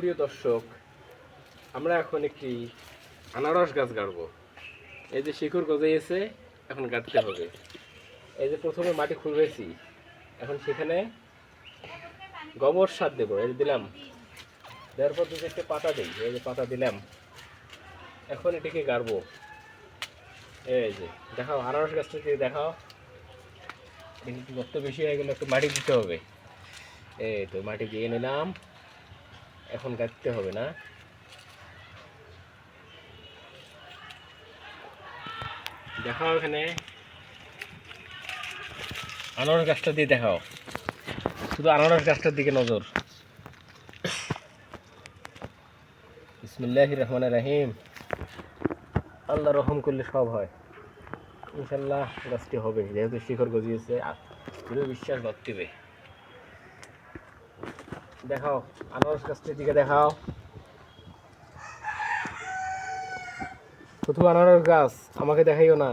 সুপ্রিয় দর্শক, আমরা এখন একটি আনারস গাছ গাড়ব। এই যে শিকড় গজাইছে, এখন গাঁথতে হবে। এই যে প্রথমে মাটি খুঁড়েছি, এখন সেখানে গোবর সার দেবো। এই যে দিলাম, দেওয়ার পর দুটো একটা পাতা দিই। এই যে পাতা দিলাম, এখন এটাকে গাড়বো। এই যে দেখাও, আনারস গাছটা দিয়ে দেখাও। একটু গর্ত বেশি হয়ে গেলে একটু মাটি দিতে হবে। এই তো মাটি দিয়ে নিলাম, এখন গাঁথতে হবে না। দেখাও এখানে আনারস গাছটা দিয়ে দেখাও, শুধু আনারস গাছটার দিকে নজর। বিসমিল্লাহির রহমানির রহিম। আল্লাহ রহম করলে সব হয় ইনশাল্লাহ। গাছটি হবে, যেহেতু শিখর গজিয়েছে, দৃঢ় বিশ্বাস বাড়তিবে। দেখাও আনারস গাছটির দিকে দেখাও, শুধু আনারস গাছ, আমাকে দেখাইও না।